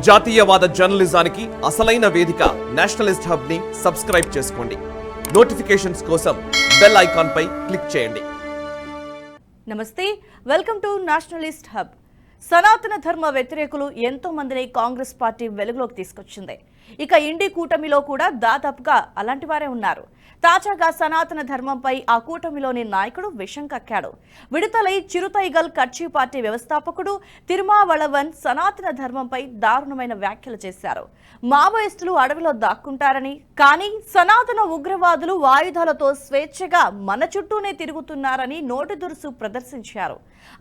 జాతీయవాద జర్నలిజానికి అసలైన వేదిక నేషనలిస్ట్ హబ్ ని సబ్స్క్రైబ్ చేసుకోండి. నోటిఫికేషన్స్ కోసం బెల్ ఐకాన్ పై క్లిక్ చేయండి. నమస్తే, వెల్కమ్ టు నేషనలిస్ట్ హబ్. సనాతన ధర్మ వ్యతిరేకులు ఎంతో మందిని కాంగ్రెస్ పార్టీ వెలుగులోకి తీసుకొచ్చింది. ఇక ఇండి కూటమిలో కూడా దాదాపుగా అలాంటి వారే ఉన్నారు. తాజాగా సనాతన ధర్మంపై ఆ కూటమిలోని నాయకుడు విషం కక్కాడు. విడుదలై చిరుతైగల్ కచ్చి పార్టీ వ్యవస్థాపకుడు తిరుమావళవన్ సనాతన ధర్మంపై దారుణమైన వ్యాఖ్యలు చేశారు. మావోయిస్టులు అడవిలో దాక్కుంటారని, కానీ సనాతన ఉగ్రవాదులు ఆయుధాలతో స్వేచ్ఛగా మన చుట్టూనే తిరుగుతున్నారని నోటి దురుసు ప్రదర్శించారు.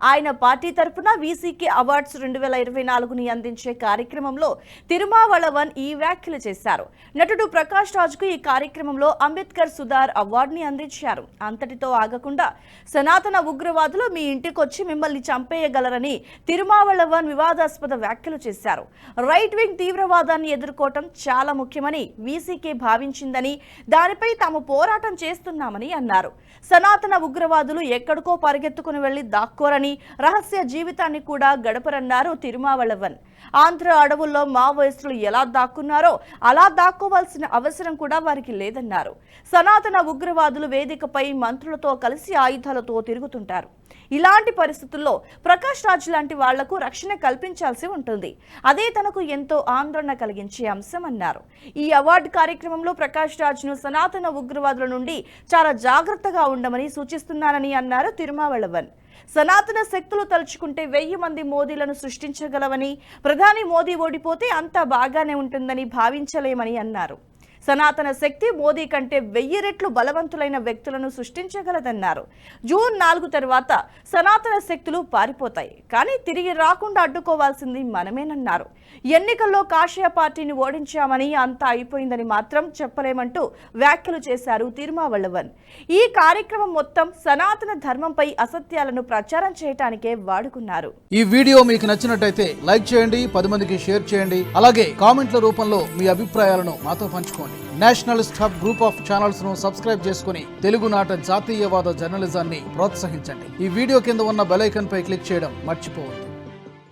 ఆయన పార్టీ తరఫున వీసీకే అవార్డ్స్ 2024ని అందించే కార్యక్రమంలో తిరుమావళవన్ ఈ వ్యాఖ్యలు చేశారు. నటుడు ప్రకాష్ రాజ్కు ఈ కార్యక్రమంలో అంబేద్కర్ సుధార్ అవార్డుని అందించారు. అంతటితో ఆగకుండా సనాతన ఉగ్రవాదులు మీ ఇంటికొచ్చి మిమ్మల్ని చంపేయగలరని తిరుమావళవన్ వివాదాస్పద వ్యాఖ్యలు చేశారు. రైట్ వింగ్ తీవ్రవాదాన్ని ఎదుర్కోవటం చాలా ముఖ్యమని వీసీకే భావించిందని, దానిపై తాము పోరాటం చేస్తున్నామని అన్నారు. సనాతన ఉగ్రవాదులు ఎక్కడికో పరిగెత్తుకుని వెళ్లి దాక్కోరని, రహస్య జీవితాన్ని కూడా గడపరన్నారు తిరుమావళవన్. ఆంధ్ర అడవుల్లో మావోయిస్టులు ఎలా దాక్కున్నారో అలా దాక్కోవాల్సిన అవసరం కూడా వారికి లేదన్నారు. సనాతన ఉగ్రవాదులు వేదికపై మంత్రులతో కలిసి ఆయుధాలతో తిరుగుతుంటారు. ఇలాంటి పరిస్థితుల్లో ప్రకాష్ రాజ్ లాంటి వాళ్లకు రక్షణ కల్పించాల్సి ఉంటుంది. అదే తనకు ఎంతో ఆందోళన కలిగించే అంశం అన్నారు. ఈ అవార్డు కార్యక్రమంలో ప్రకాష్ రాజ్ ను సనాతన ఉగ్రవాదుల నుండి చాలా జాగ్రత్తగా ఉండమని సూచిస్తున్నానని అన్నారు తిరుమావళవన్. సనాతన శక్తులు తలుచుకుంటే 1000 మంది మోదీలను సృష్టించగలవని, ప్రధాని మోదీ ఓడిపోతే అంతా బాగానే ఉంటుందని భావించలేమని అన్నారు. సనాతన శక్తి మోదీ కంటే 1000 రెట్లు బలవంతులైన వ్యక్తులను సృష్టించగలదన్నారు. జూన్ 4 తర్వాత సనాతన శక్తులు పారిపోతాయి, కానీ తిరిగి రాకుండా అడ్డుకోవాల్సింది మనమేనన్నారు. ఎన్నికల్లో కాషాయ పార్టీని ఓడించామని, అంతా అయిపోయిందని మాత్రం చెప్పలేమంటూ వ్యాఖ్యలు చేశారు తిరుమావళవన్. ఈ కార్యక్రమం మొత్తం సనాతన ధర్మంపై అసత్యాలను ప్రచారం చేయడానికే వాడుకున్నారు. ఈ వీడియో మీకు నచ్చినట్టయితే లైక్ చేయండి, 10 మందికి షేర్ చేయండి. అలాగే కామెంట్ల రూపంలో మీ అభిప్రాయాలను మాతో పంచుకోండి. Nationalist hub group of channels ను సబ్స్క్రైబ్ చేసుకుని తెలుగునాట జాతీయవాద జర్నలిజాన్ని ప్రోత్సహించండి. ఈ వీడియో కింద ఉన్న బెల్ ఐకాన్ పై క్లిక్ చేయడం మర్చిపోవద్దు.